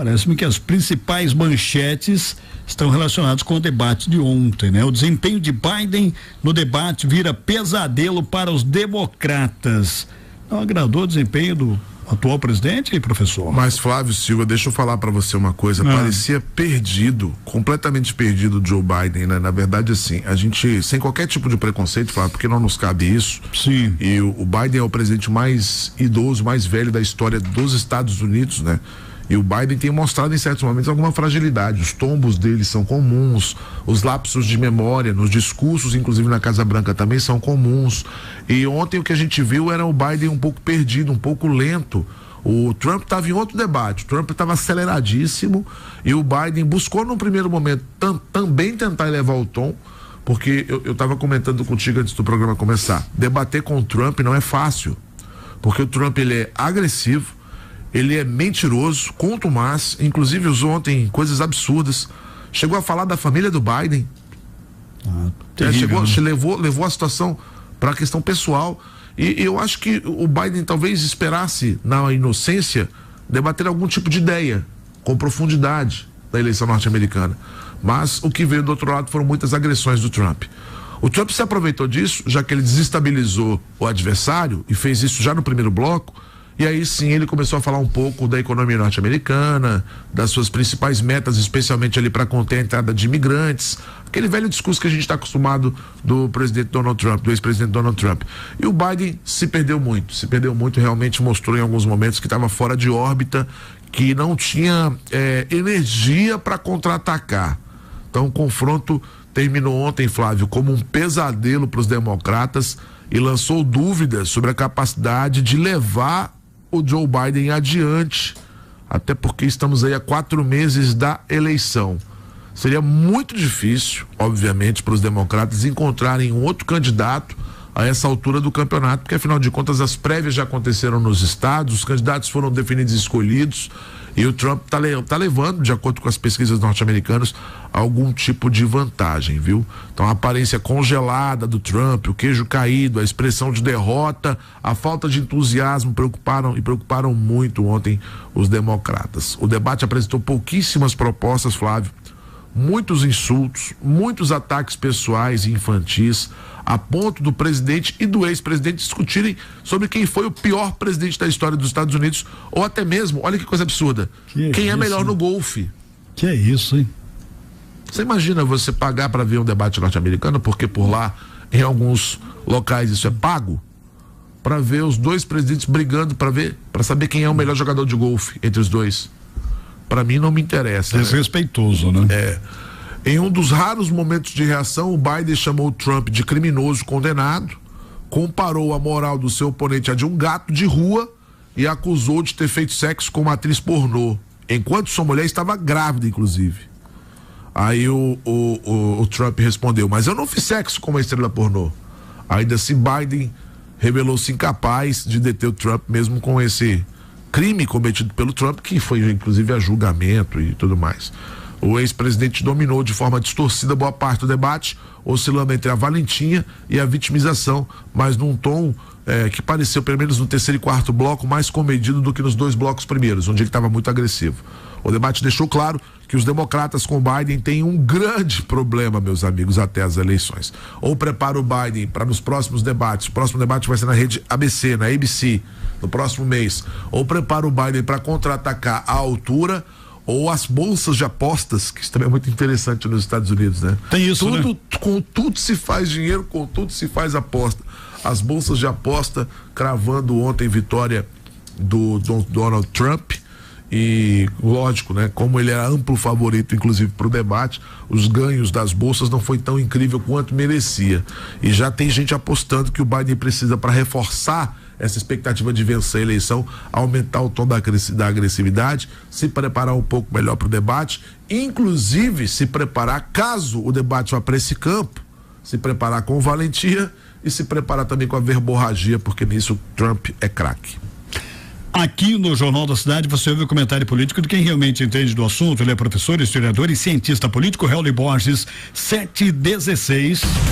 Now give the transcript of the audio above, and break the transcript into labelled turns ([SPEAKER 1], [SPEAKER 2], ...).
[SPEAKER 1] Parece-me que as principais manchetes estão relacionadas com o debate de ontem, né? O desempenho de Biden no debate vira pesadelo para os democratas. Não agradou o desempenho do atual presidente, professor?
[SPEAKER 2] Mas, Flávio Silva, deixa eu falar para você uma coisa. Parecia perdido, completamente perdido o Joe Biden, né? Na verdade, assim, a gente, sem qualquer tipo de preconceito, Flávio, porque não nos cabe isso.
[SPEAKER 1] Sim.
[SPEAKER 2] E o Biden é o presidente mais idoso, mais velho da história dos Estados Unidos, né? E o Biden tem mostrado em certos momentos alguma fragilidade. Os tombos dele são comuns, os lapsos de memória nos discursos, inclusive na Casa Branca, também são comuns. E ontem o que a gente viu era o Biden um pouco perdido, um pouco lento. O Trump estava em outro debate, o Trump estava aceleradíssimo e o Biden buscou num primeiro momento também tentar elevar o tom, porque eu estava comentando contigo antes do programa começar. Debater com o Trump não é fácil, porque o Trump ele é agressivo, ele é mentiroso, contumaz, inclusive usou ontem coisas absurdas. Chegou a falar da família do Biden. Levou a situação para a questão pessoal. E eu acho que o Biden talvez esperasse, na inocência, debater algum tipo de ideia com profundidade da eleição norte-americana. Mas o que veio do outro lado foram muitas agressões do Trump. O Trump se aproveitou disso, já que ele desestabilizou o adversário e fez isso já no primeiro bloco. E aí sim ele começou a falar um pouco da economia norte-americana, das suas principais metas, especialmente ali para conter a entrada de imigrantes, aquele velho discurso que a gente está acostumado do presidente Donald Trump, do ex-presidente Donald Trump. E o Biden se perdeu muito, realmente mostrou em alguns momentos que estava fora de órbita, que não tinha energia para contra-atacar. Então o confronto terminou ontem, Flávio, como um pesadelo para os democratas e lançou dúvidas sobre a capacidade de levar o Joe Biden adiante, até porque estamos aí a 4 meses da eleição. Seria muito difícil, obviamente, para os democratas encontrarem um outro candidato a essa altura do campeonato, porque afinal de contas as prévias já aconteceram nos estados, os candidatos foram definidos e escolhidos, e o Trump tá levando, de acordo com as pesquisas norte-americanas, algum tipo de vantagem, viu? Então a aparência congelada do Trump, o queijo caído, a expressão de derrota, a falta de entusiasmo preocuparam muito ontem os democratas. O debate apresentou pouquíssimas propostas, Flávio, muitos insultos, muitos ataques pessoais e infantis, a ponto do presidente e do ex-presidente discutirem sobre quem foi o pior presidente da história dos Estados Unidos, ou até mesmo, olha que coisa absurda, quem é melhor no golfe.
[SPEAKER 1] Que é isso, hein?
[SPEAKER 2] Você imagina você pagar para ver um debate norte-americano, porque por lá, em alguns locais isso é pago, para ver os dois presidentes brigando para saber quem é o melhor jogador de golfe entre os dois. Para mim não me interessa.
[SPEAKER 1] Desrespeitoso, né?
[SPEAKER 2] Em um dos raros momentos de reação, o Biden chamou o Trump de criminoso condenado, comparou a moral do seu oponente a de um gato de rua e acusou de ter feito sexo com uma atriz pornô, enquanto sua mulher estava grávida, inclusive. Aí o Trump respondeu: mas eu não fiz sexo com uma estrela pornô. Ainda assim, Biden revelou-se incapaz de deter o Trump, mesmo com esse crime cometido pelo Trump, que foi inclusive a julgamento e tudo mais. O ex-presidente dominou de forma distorcida boa parte do debate, oscilando entre a valentia e a vitimização, mas num tom que pareceu, pelo menos no terceiro e quarto bloco, mais comedido do que nos 2 blocos primeiros, onde ele estava muito agressivo. O debate deixou claro que os democratas com Biden têm um grande problema, meus amigos, até as eleições. Ou prepara o Biden para nos próximos debates, o próximo debate vai ser na rede ABC, na ABC, no próximo mês, ou prepara o Biden para contra-atacar à altura, ou as bolsas de apostas, que isso também é muito interessante nos Estados Unidos, né?
[SPEAKER 1] Tem isso,
[SPEAKER 2] tudo,
[SPEAKER 1] né?
[SPEAKER 2] Com tudo se faz dinheiro, com tudo se faz aposta. As bolsas de aposta cravando ontem vitória do Donald Trump. E lógico, né? Como ele era amplo favorito, inclusive, para o debate, os ganhos das bolsas não foi tão incrível quanto merecia. E já tem gente apostando que o Biden precisa, para reforçar essa expectativa de vencer a eleição, aumentar o tom da agressividade, se preparar um pouco melhor para o debate, inclusive se preparar, caso o debate vá para esse campo, se preparar com valentia e se preparar também com a verborragia, porque nisso Trump é craque.
[SPEAKER 1] Aqui no Jornal da Cidade você ouve o comentário político de quem realmente entende do assunto. Ele é professor, historiador e cientista político, Hélio Borges, 716.